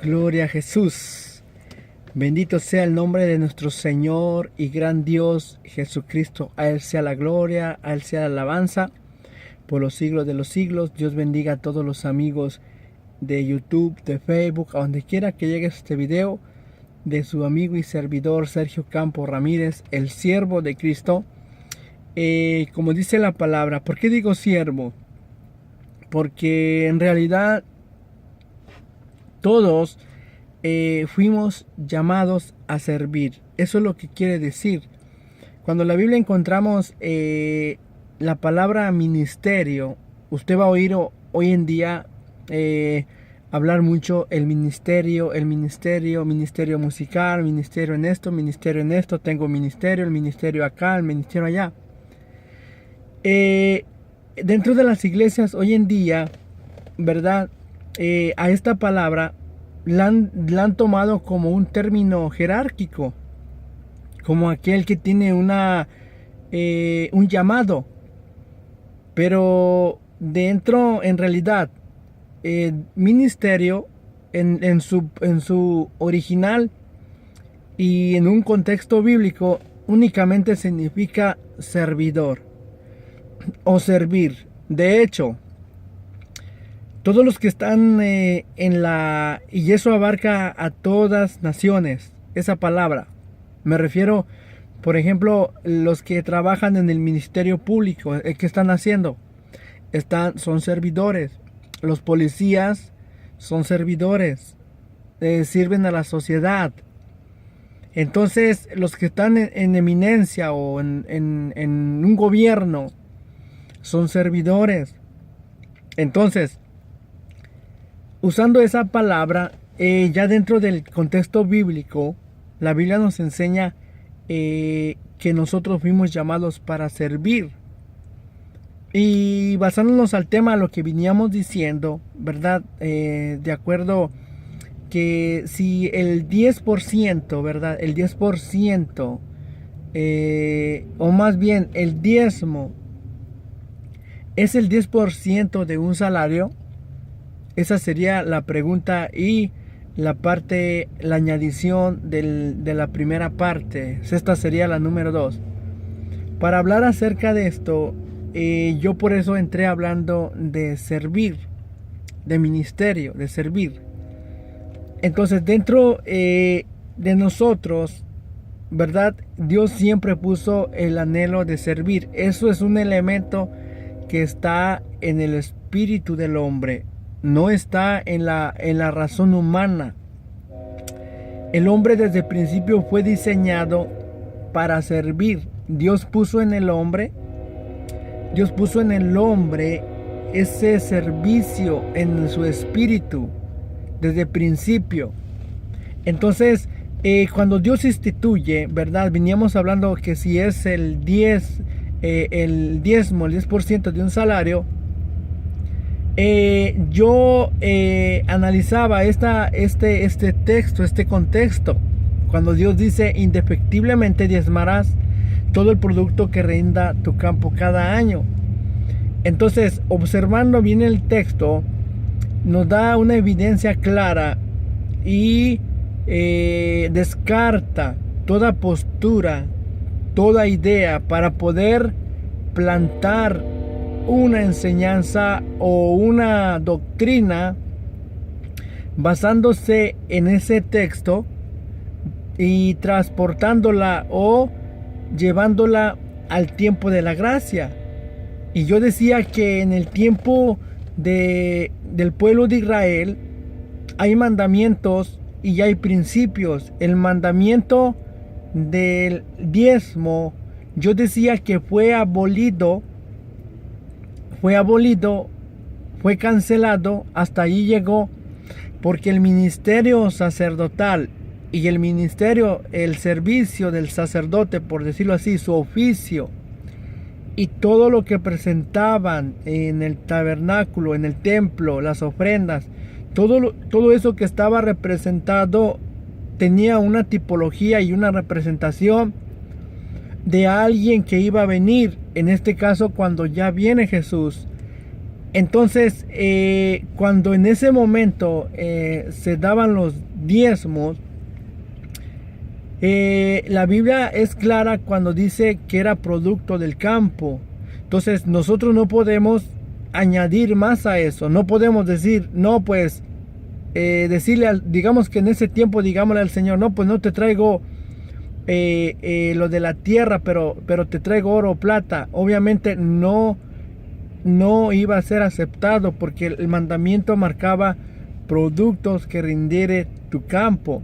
Gloria a Jesús. Bendito sea el nombre de nuestro Señor y gran Dios Jesucristo. A Él sea la gloria, a Él sea la alabanza por los siglos de los siglos. Dios bendiga a todos los amigos de YouTube, de Facebook, a donde quiera que llegue este video, de su amigo y servidor Sergio Campo Ramírez, el siervo de Cristo. Como dice la palabra, ¿por qué digo siervo? Porque en realidad todos fuimos llamados a servir. Eso es lo que quiere decir. Cuando en la Biblia encontramos la palabra ministerio, usted va a oír hoy en día hablar mucho el ministerio, ministerio musical, ministerio en esto, tengo ministerio, el ministerio acá, el ministerio allá. Dentro de las iglesias hoy en día, ¿verdad? A esta palabra la han tomado como un término jerárquico, como aquel que tiene un llamado, pero dentro, en realidad, ministerio en su original y en un contexto bíblico únicamente significa servidor o servir. De hecho, todos los que están y eso abarca a todas naciones, esa palabra. Me refiero, por ejemplo, los que trabajan en el ministerio público, ¿qué están haciendo? Son servidores. Los policías son servidores, sirven a la sociedad. Entonces, los que están en eminencia o en un gobierno son servidores. Entonces, usando esa palabra, ya dentro del contexto bíblico, la Biblia nos enseña que nosotros fuimos llamados para servir. Y basándonos al tema, a lo que veníamos diciendo, ¿verdad? De acuerdo que si el 10%, ¿verdad? El 10%, o más bien el diezmo, es el 10% de un salario. Esa sería la pregunta y la añadición de la primera parte. Esta sería la número 2. Para hablar acerca de esto, yo por eso entré hablando de servir, de ministerio, de servir. Entonces dentro de nosotros, ¿verdad? Dios siempre puso el anhelo de servir. Eso es un elemento que está en el espíritu del hombre. No está en la razón humana. El hombre desde el principio fue diseñado para servir. Dios puso en el hombre ese servicio en su espíritu desde el principio. Entonces, cuando Dios instituye, ¿verdad? Veníamos hablando que si es el diezmo, el 10% de un salario. Yo analizaba este texto, este contexto, cuando Dios dice: indefectiblemente diezmarás todo el producto que rinda tu campo cada año. Entonces, observando bien el texto, nos da una evidencia clara y descarta toda postura, toda idea para poder plantar una enseñanza o una doctrina basándose en ese texto y transportándola o llevándola al tiempo de la gracia. Y yo decía que en el tiempo del pueblo de Israel hay mandamientos y hay principios. El mandamiento del diezmo, yo decía que fue abolido, fue cancelado, hasta ahí llegó, porque el ministerio sacerdotal y el servicio del sacerdote, por decirlo así, su oficio y todo lo que presentaban en el tabernáculo, en el templo, las ofrendas, todo eso que estaba representado tenía una tipología y una representación de alguien que iba a venir. En este caso, cuando ya viene Jesús, Entonces, cuando en ese momento se daban los diezmos, la Biblia es clara cuando dice que era producto del campo. Entonces nosotros no podemos añadir más a eso. No podemos decir, no, pues, decirle, digamos que en ese tiempo, digámosle al Señor, no, pues no te traigo lo de la tierra, pero te traigo oro o plata. Obviamente no iba a ser aceptado, porque el mandamiento marcaba productos que rindiere tu campo.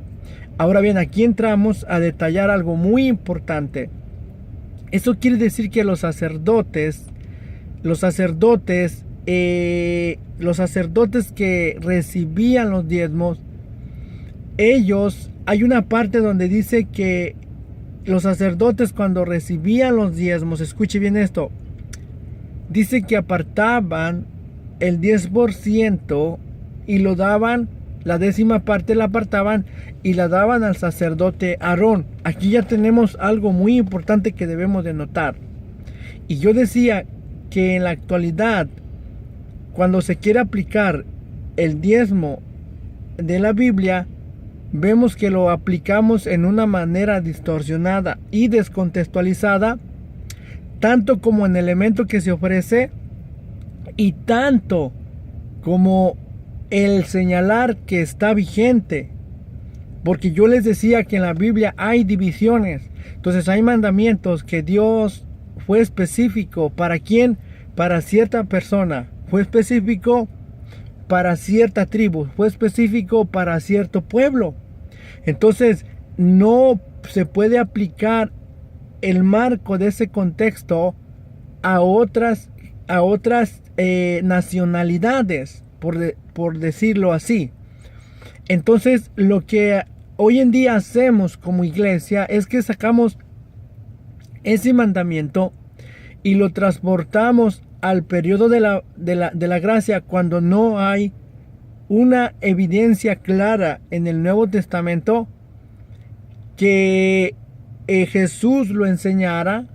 Ahora bien, aquí entramos a detallar algo muy importante. Eso quiere decir que los sacerdotes que recibían los diezmos, ellos, hay una parte donde dice que los sacerdotes, cuando recibían los diezmos, escuche bien esto, dice que apartaban el 10% y lo daban, la 10ª parte la apartaban y la daban al sacerdote Aarón. Aquí ya tenemos algo muy importante que debemos de notar. Y yo decía que en la actualidad, cuando se quiere aplicar el diezmo de la Biblia, vemos que lo aplicamos en una manera distorsionada y descontextualizada, tanto como en el elemento que se ofrece y tanto como el señalar que está vigente. Porque yo les decía que en la Biblia hay divisiones. Entonces hay mandamientos que Dios fue específico. ¿Para quién? Para cierta persona. Fue específico para cierta tribu. Fue específico para cierto pueblo. Entonces no se puede aplicar el marco de ese contexto a otras nacionalidades, por decirlo así. Entonces, lo que hoy en día hacemos como iglesia es que sacamos ese mandamiento y lo transportamos al periodo de la gracia, cuando no hay una evidencia clara en el Nuevo Testamento que Jesús lo enseñara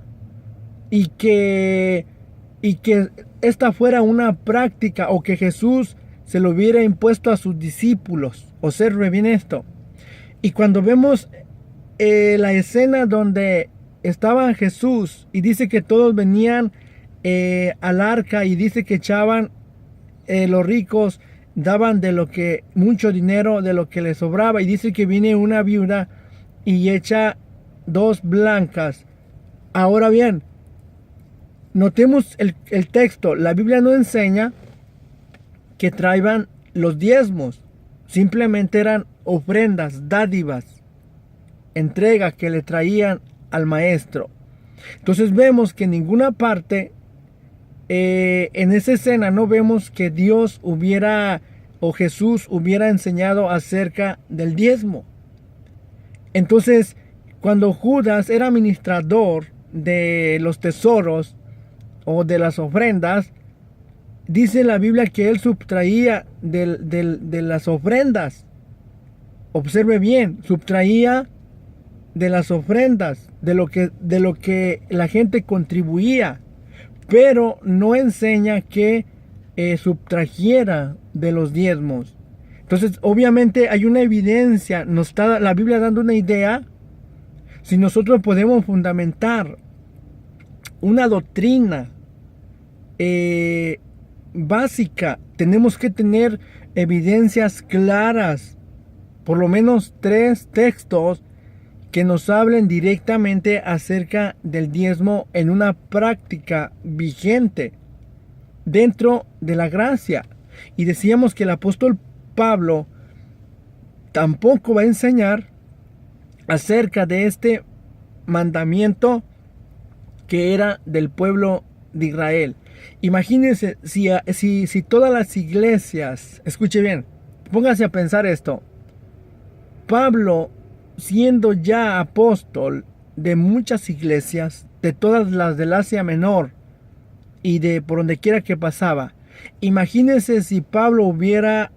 y que esta fuera una práctica, o que Jesús se lo hubiera impuesto a sus discípulos. Observe bien esto. Y cuando vemos la escena donde estaba Jesús y dice que todos venían al arca, y dice que echaban, los ricos daban de lo que, mucho dinero de lo que les sobraba, y dice que viene una viuda y echa 2 blancas. Ahora bien, notemos el texto. La Biblia no enseña que traían los diezmos. Simplemente eran ofrendas, dádivas, entregas que le traían al maestro. Entonces vemos que en ninguna parte en esa escena no vemos que Dios hubiera, o Jesús hubiera enseñado acerca del diezmo. Entonces, cuando Judas era administrador de los tesoros o de las ofrendas, dice la Biblia que él subtraía de las ofrendas. Observe bien, subtraía de las ofrendas, de lo que la gente contribuía, pero no enseña que subtrajera de los diezmos. Entonces, obviamente hay una evidencia, nos está la Biblia dando una idea. Si nosotros podemos fundamentar una doctrina básica, tenemos que tener evidencias claras, por lo menos 3 textos que nos hablen directamente acerca del diezmo en una práctica vigente dentro de la gracia. Y decíamos que el apóstol Pablo tampoco va a enseñar acerca de este mandamiento que era del pueblo de Israel. Imagínense si todas las iglesias, escuche bien, póngase a pensar esto. Pablo, siendo ya apóstol de muchas iglesias, de todas las del Asia Menor y de por donde quiera que pasaba, imagínense si Pablo hubiera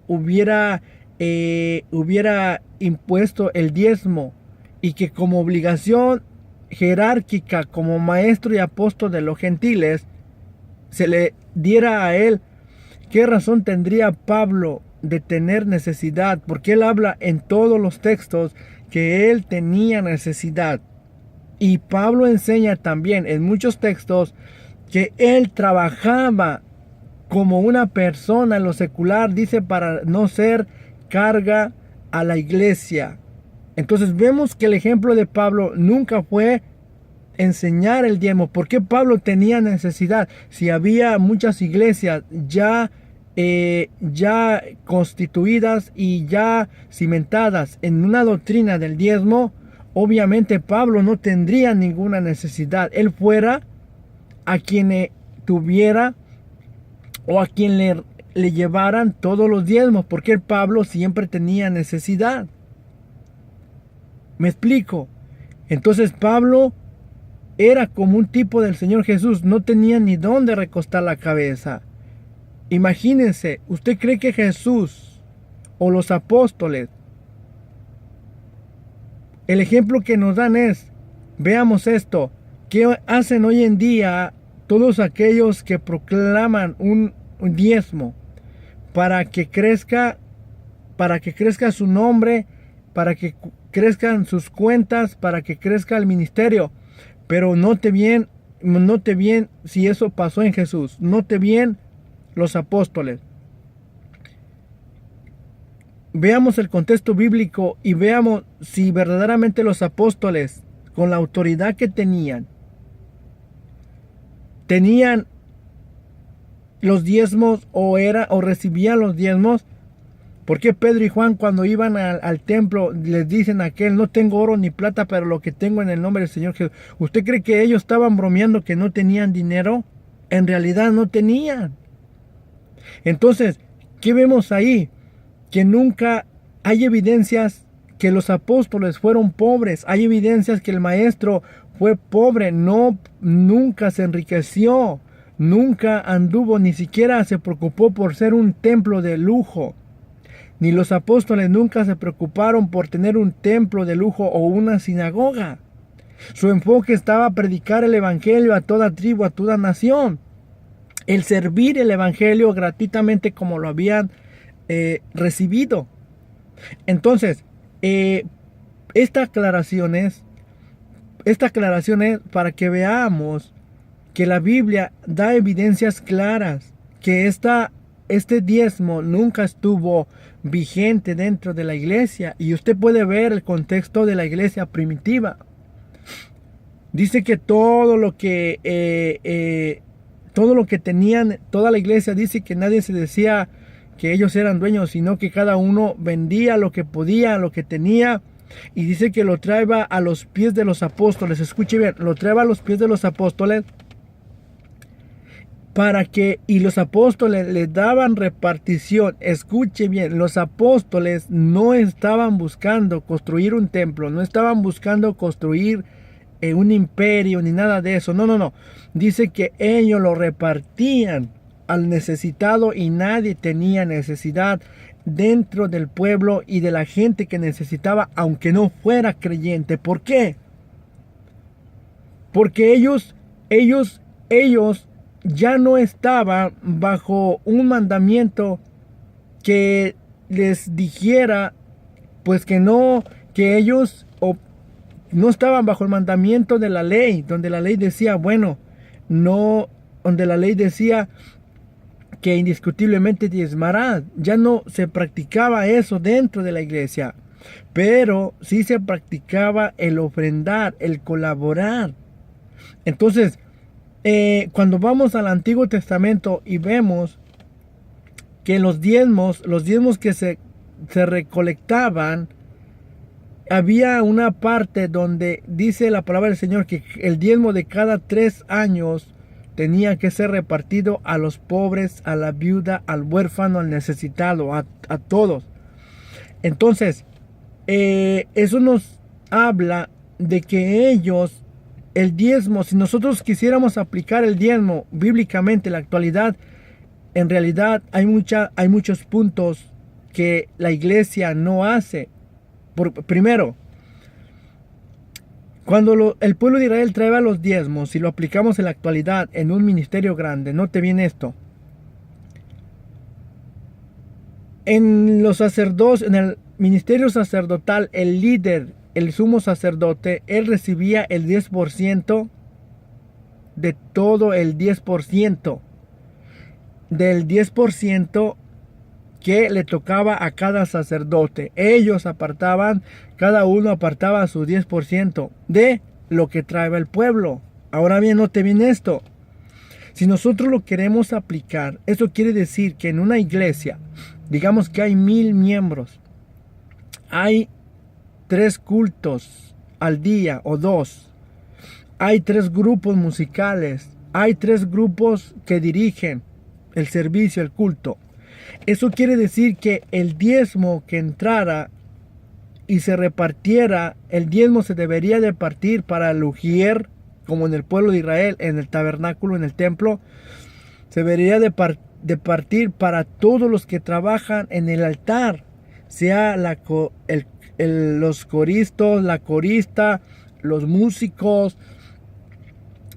impuesto el diezmo, y que como obligación jerárquica, como maestro y apóstol de los gentiles, se le diera a él ¿Qué razón tendría Pablo de tener necesidad? Porque él habla en todos los textos que él tenía necesidad. Y Pablo enseña también en muchos textos que él trabajaba como una persona en lo secular, dice, para no ser carga a la iglesia. Entonces vemos que el ejemplo de Pablo nunca fue enseñar el diezmo. ¿Por qué Pablo tenía necesidad? Si había muchas iglesias ya constituidas y ya cimentadas en una doctrina del diezmo, obviamente Pablo no tendría ninguna necesidad. Él fuera a quien tuviera o a quien le llevaran todos los diezmos, porque Pablo siempre tenía necesidad. ¿Me explico? Entonces Pablo era como un tipo del Señor Jesús, no tenía ni dónde recostar la cabeza. Imagínense, ¿usted cree que Jesús o los apóstoles, el ejemplo que nos dan es, veamos esto, ¿qué hacen hoy en día todos aquellos que proclaman un diezmo para que crezca su nombre, para que crezcan sus cuentas, para que crezca el ministerio? Pero note bien si eso pasó en Jesús, note bien los apóstoles. Veamos el contexto bíblico y veamos si verdaderamente los apóstoles, con la autoridad que tenían los diezmos o recibían los diezmos. Porque Pedro y Juan, cuando iban al templo, les dicen a aquel: no tengo oro ni plata, pero lo que tengo en el nombre del Señor Jesús? ¿Usted cree que ellos estaban bromeando que no tenían dinero? En realidad no tenían. Entonces, ¿qué vemos ahí? Que nunca hay evidencias que los apóstoles fueron pobres. Hay evidencias que el maestro fue pobre, nunca se enriqueció, nunca anduvo, ni siquiera se preocupó por ser un templo de lujo. Ni los apóstoles nunca se preocuparon por tener un templo de lujo o una sinagoga. Su enfoque estaba a predicar el evangelio a toda tribu, a toda nación. El servir el evangelio gratuitamente como lo habían recibido. Entonces, esta aclaración es para que veamos que la Biblia da evidencias claras que este diezmo nunca estuvo vigente dentro de la iglesia. Y usted puede ver el contexto de la iglesia primitiva. Dice que todo lo que tenían, toda la iglesia, dice que nadie se decía que ellos eran dueños, sino que cada uno vendía lo que podía, lo que tenía. Y dice que lo traía a los pies de los apóstoles. Escuche bien, lo traía a los pies de los apóstoles y los apóstoles le daban repartición. Escuche bien, los apóstoles no estaban buscando construir un templo, no estaban buscando construir un imperio ni nada de eso. No. Dice que ellos lo repartían al necesitado y nadie tenía necesidad dentro del pueblo y de la gente que necesitaba, aunque no fuera creyente. ¿Por qué? Porque ellos ya no estaban bajo un mandamiento que les dijera, pues que ellos no estaban bajo el mandamiento de la ley, donde la ley decía, donde la ley decía que indiscutiblemente diezmarás. Ya no se practicaba eso dentro de la iglesia, pero sí se practicaba el ofrendar, el colaborar. Entonces, cuando vamos al Antiguo Testamento y vemos que los diezmos que se recolectaban, había una parte donde dice la palabra del Señor que el diezmo de cada 3 años tenía que ser repartido a los pobres, a la viuda, al huérfano, al necesitado, a todos. Entonces, eso nos habla de que el diezmo, si nosotros quisiéramos aplicar el diezmo bíblicamente en la actualidad, en realidad hay muchos puntos que la iglesia no hace. Primero, cuando el pueblo de Israel traía los diezmos, si lo aplicamos en la actualidad en un ministerio grande, note bien esto. En los sacerdotes, en el ministerio sacerdotal, el líder, el sumo sacerdote, él recibía el 10% de todo el 10% del 10% que le tocaba a cada sacerdote. Ellos apartaban, cada uno apartaba su 10% de lo que traía el pueblo. Ahora bien, note bien esto. Si nosotros lo queremos aplicar, eso quiere decir que en una iglesia, digamos que hay 1000 miembros, hay 3 cultos al día o 2, hay 3 grupos musicales, hay 3 grupos que dirigen el servicio, el culto. Eso quiere decir que el diezmo que entrara y se repartiera, el diezmo se debería de partir para el ujier, como en el pueblo de Israel, en el tabernáculo, en el templo. Se debería de partir para todos los que trabajan en el altar, sea los coristas, la corista, los músicos,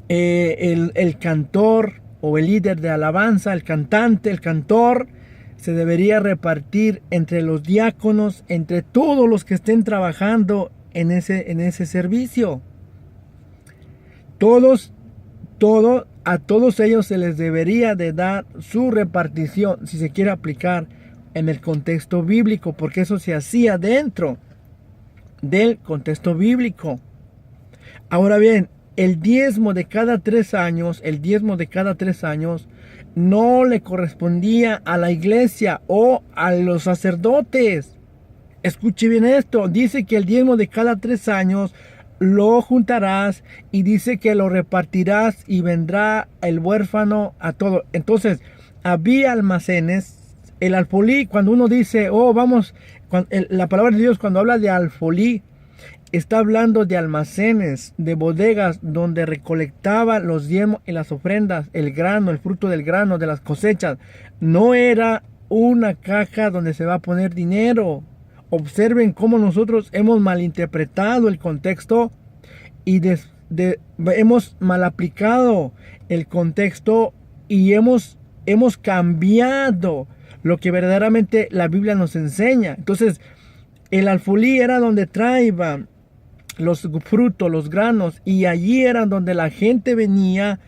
el cantor o el líder de alabanza, el cantante, el cantor. Se debería repartir entre los diáconos, entre todos los que estén trabajando en ese servicio. A todos ellos se les debería de dar su repartición, si se quiere aplicar en el contexto bíblico, porque eso se hacía dentro del contexto bíblico. Ahora bien, el diezmo de cada 3 años, no le correspondía a la iglesia o a los sacerdotes. Escuche bien esto. Dice que el diezmo de cada 3 años lo juntarás y dice que lo repartirás y vendrá el huérfano a todo. Entonces, había almacenes. El alfolí, cuando uno dice, la palabra de Dios cuando habla de alfolí, está hablando de almacenes, de bodegas donde recolectaban los diezmos y las ofrendas, el grano, el fruto del grano, de las cosechas. No era una caja donde se va a poner dinero. Observen cómo nosotros hemos malinterpretado el contexto y hemos mal aplicado el contexto y hemos cambiado lo que verdaderamente la Biblia nos enseña. Entonces, el alfolí era donde traían los frutos, los granos, y allí era donde la gente venía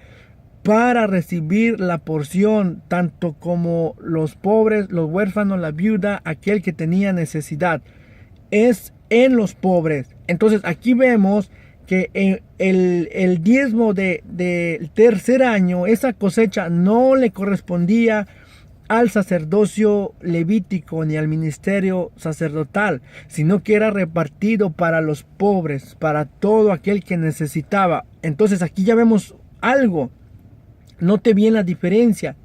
para recibir la porción, tanto como los pobres, los huérfanos, la viuda, aquel que tenía necesidad. Es en los pobres. Entonces aquí vemos que el diezmo del tercer año, esa cosecha no le correspondía al sacerdocio levítico ni al ministerio sacerdotal, sino que era repartido para los pobres, para todo aquel que necesitaba. Entonces aquí ya vemos algo. Note bien la diferencia.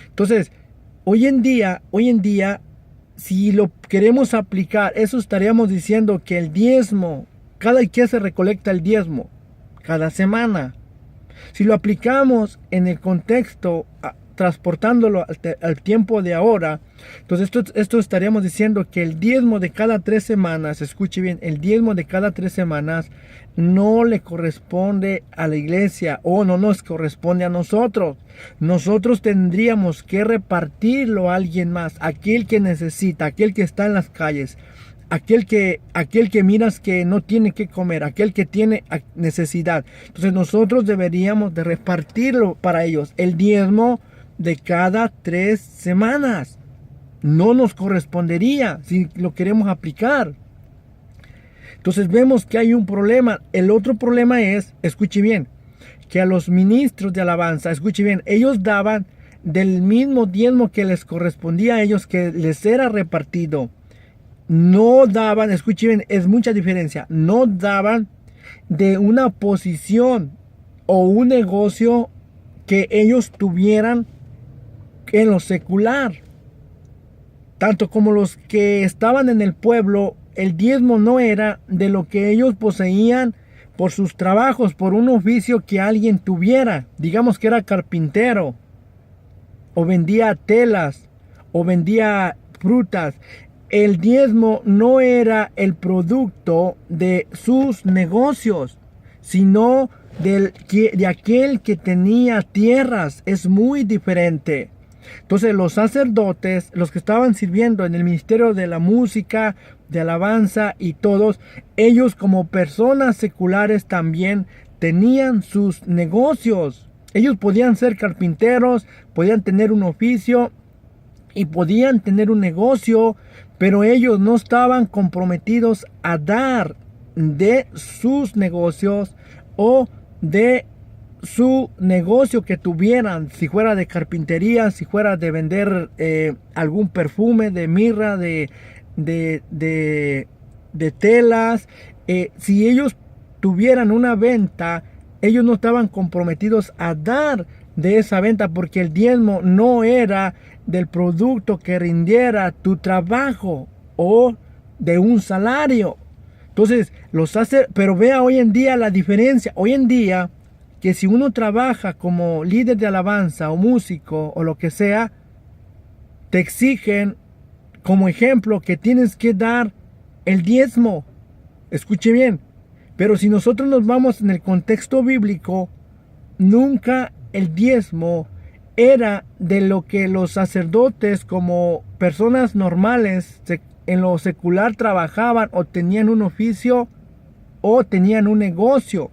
Entonces, hoy en día, si lo queremos aplicar, eso estaríamos diciendo que el diezmo, cada que se recolecta el diezmo, cada semana. Si lo aplicamos en el contexto, transportándolo al tiempo de ahora, entonces esto estaríamos diciendo que el diezmo de cada 3 semanas, escuche bien, el diezmo de cada 3 semanas no le corresponde a la iglesia o no nos corresponde a nosotros. Nosotros tendríamos que repartirlo a alguien más, aquel que necesita, aquel que está en las calles, aquel que miras que no tiene que comer, aquel que tiene necesidad. Entonces nosotros deberíamos de repartirlo para ellos. El diezmo de cada 3 semanas no nos correspondería si lo queremos aplicar. Entonces vemos que hay un problema. El otro problema es, escuche bien, que a los ministros de alabanza, escuche bien, ellos daban del mismo diezmo que les correspondía a ellos, que les era repartido. No daban, escuche bien, es mucha diferencia, no daban de una posición o un negocio que ellos tuvieran en lo secular. Tanto como los que estaban en el pueblo, el diezmo no era de lo que ellos poseían por sus trabajos, por un oficio que alguien tuviera. Digamos que era carpintero, o vendía telas, o vendía frutas. El diezmo no era el producto de sus negocios, sino de aquel que tenía tierras. Es muy diferente. Entonces los sacerdotes, los que estaban sirviendo en el ministerio de la música, de alabanza y todos, ellos como personas seculares también tenían sus negocios. Ellos podían ser carpinteros, podían tener un oficio y podían tener un negocio, pero ellos no estaban comprometidos a dar de sus negocios o de su negocio que tuvieran, si fuera de carpintería, si fuera de vender algún perfume, de mirra, de telas. Si ellos tuvieran una venta, ellos no estaban comprometidos a dar de esa venta, porque el diezmo no era del producto que rindiera tu trabajo o de un salario. Entonces, pero vea hoy en día la diferencia. Hoy en día, que si uno trabaja como líder de alabanza o músico o lo que sea, te exigen como ejemplo que tienes que dar el diezmo. Escuche bien. Pero si nosotros nos vamos en el contexto bíblico, nunca el diezmo era de lo que los sacerdotes como personas normales en lo secular trabajaban o tenían un oficio o tenían un negocio.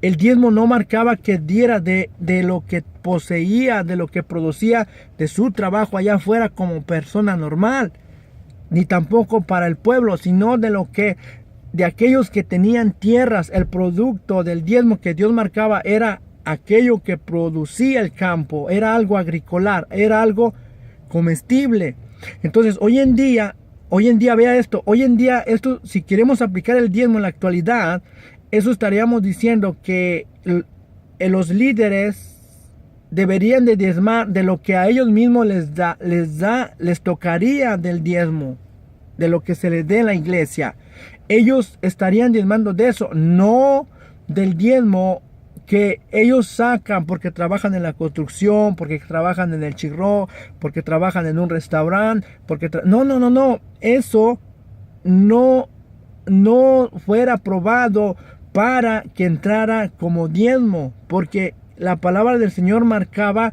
El diezmo no marcaba que diera de lo que poseía, de lo que producía de su trabajo allá afuera como persona normal, ni tampoco para el pueblo, sino de aquellos que tenían tierras. El producto del diezmo que Dios marcaba era aquello que producía el campo, era algo agrícola, era algo comestible. Entonces hoy en día vea esto, esto, si queremos aplicar el diezmo en la actualidad, eso estaríamos diciendo que los líderes deberían de diezmar de lo que a ellos mismos les tocaría del diezmo, de lo que se les dé en la iglesia. Ellos estarían diezmando de eso, no del diezmo que ellos sacan porque trabajan en la construcción, porque trabajan en el chirro, porque trabajan en un restaurante, no. Eso no fuera aprobado para que entrara como diezmo, porque la palabra del Señor marcaba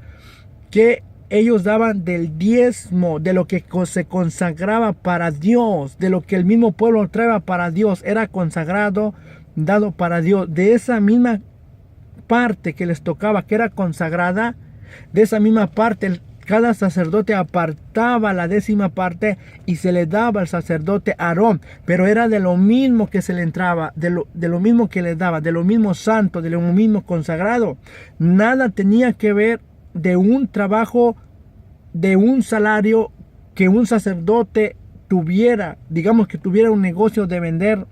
que ellos daban del diezmo, de lo que se consagraba para Dios, de lo que el mismo pueblo traía para Dios, era consagrado, dado para Dios. De esa misma parte que les tocaba, que era consagrada, de esa misma parte cada sacerdote apartaba la 10ª parte y se le daba al sacerdote Aarón, pero era de lo mismo que se le entraba, de lo mismo que le daba, de lo mismo santo, de lo mismo consagrado. Nada tenía que ver de un trabajo, de un salario que un sacerdote tuviera, digamos que tuviera un negocio de vender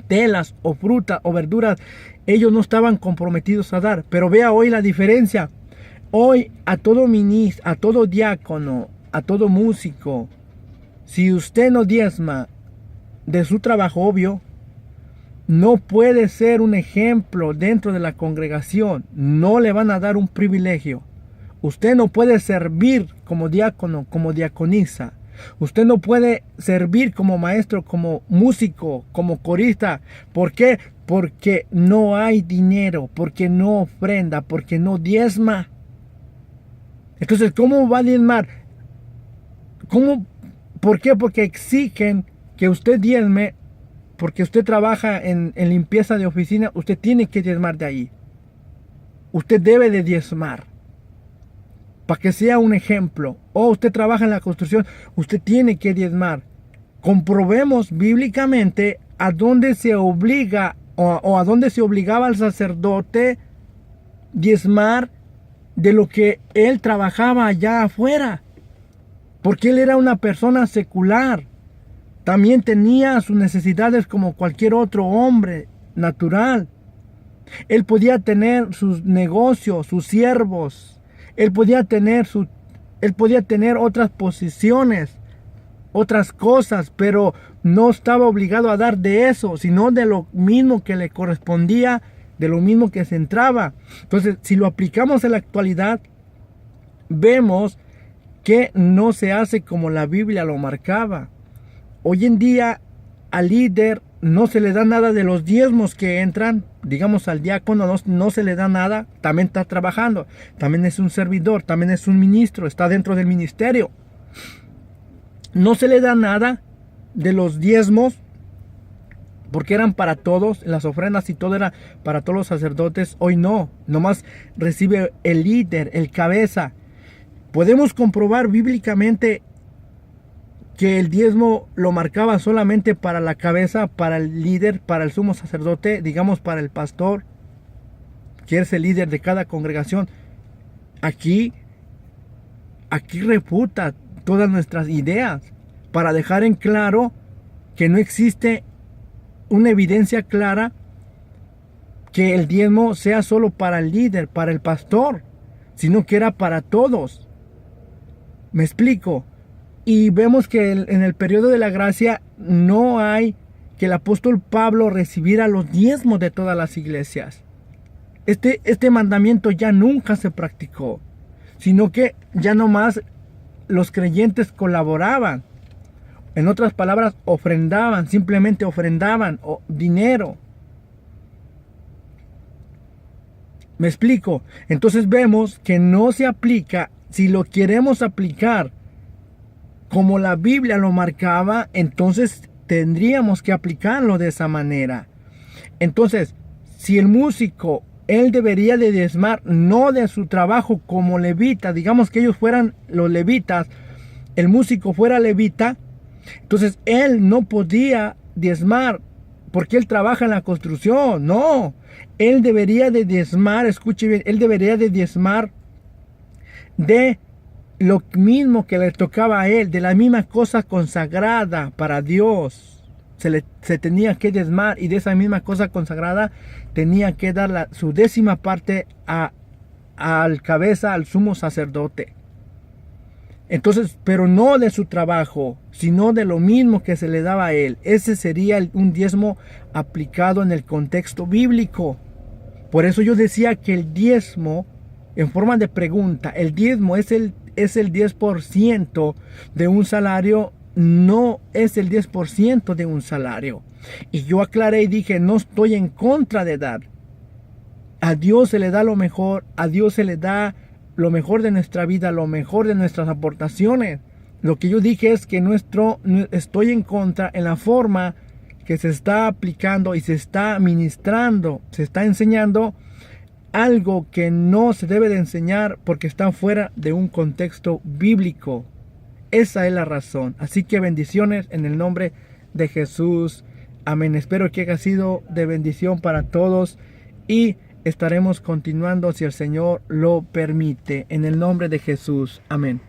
telas o fruta o verduras. Ellos no estaban comprometidos a dar. Pero vea hoy la diferencia. Hoy a todo ministro, a todo diácono, a todo músico, si usted no diezma de su trabajo, obvio, no puede ser un ejemplo dentro de la congregación. No le van a dar un privilegio. Usted no puede servir como diácono, como diaconisa. Usted no puede servir como maestro, como músico, como corista. ¿Por qué? Porque no hay dinero, porque no ofrenda, porque no diezma. Entonces, ¿cómo va a diezmar? ¿Por qué? Porque exigen que usted diezme, porque usted trabaja en limpieza de oficina, usted tiene que diezmar de ahí. Usted debe de diezmar, para que sea un ejemplo. O usted trabaja en la construcción, usted tiene que diezmar. Comprobemos bíblicamente a dónde se obliga o a dónde se obligaba al sacerdote diezmar de lo que él trabajaba allá afuera, porque él era una persona secular. También tenía sus necesidades como cualquier otro hombre natural. Él podía tener sus negocios, sus siervos. Él podía tener otras posiciones, otras cosas, pero no estaba obligado a dar de eso, sino de lo mismo que le correspondía, de lo mismo que se entraba. Entonces, si lo aplicamos en la actualidad, vemos que no se hace como la Biblia lo marcaba. Hoy en día al líder no se le da nada de los diezmos que entran, digamos al diácono no se le da nada, también está trabajando, también es un servidor, también es un ministro, está dentro del ministerio. No se le da nada de los diezmos porque eran para todos, las ofrendas y todo era para todos los sacerdotes. Hoy no, nomás recibe el líder, el cabeza. Podemos comprobar bíblicamente que el diezmo lo marcaba solamente para la cabeza, para el líder, para el sumo sacerdote, digamos para el pastor, que es el líder de cada congregación. Aquí refuta todas nuestras ideas para dejar en claro que no existe una evidencia clara que el diezmo sea solo para el líder, para el pastor, sino que era para todos. ¿Me explico? Y vemos que en el periodo de la gracia no hay que el apóstol Pablo recibiera los diezmos de todas las iglesias. Este mandamiento ya nunca se practicó, sino que ya nomás los creyentes colaboraban. En otras palabras, ofrendaban, simplemente ofrendaban dinero. ¿Me explico? Entonces vemos que no se aplica. Si lo queremos aplicar como la Biblia lo marcaba, entonces tendríamos que aplicarlo de esa manera. Entonces, si el músico, él debería de diezmar, no de su trabajo como levita, digamos que ellos fueran los levitas, el músico fuera levita, entonces él no podía diezmar porque él trabaja en la construcción. No, él debería de diezmar, escuche bien, él debería de diezmar de lo mismo que le tocaba a él, de la misma cosa consagrada para Dios. Se tenía que diezmar, y de esa misma cosa consagrada tenía que dar su 10ª parte al cabeza, al sumo sacerdote. Entonces, pero no de su trabajo, sino de lo mismo que se le daba a él. Ese sería un diezmo aplicado en el contexto bíblico. Por eso yo decía que el diezmo, en forma de pregunta, el diezmo es el 10% de un salario, no es el 10% de un salario. Y yo aclaré y dije, no estoy en contra de dar. A Dios se le da lo mejor, a Dios se le da lo mejor de nuestra vida, lo mejor de nuestras aportaciones. Lo que yo dije es que estoy en contra en la forma que se está aplicando y se está ministrando, se está enseñando algo que no se debe de enseñar porque está fuera de un contexto bíblico. Esa es la razón. Así que bendiciones en el nombre de Jesús. Amén. Espero que haya sido de bendición para todos y estaremos continuando si el Señor lo permite. En el nombre de Jesús. Amén.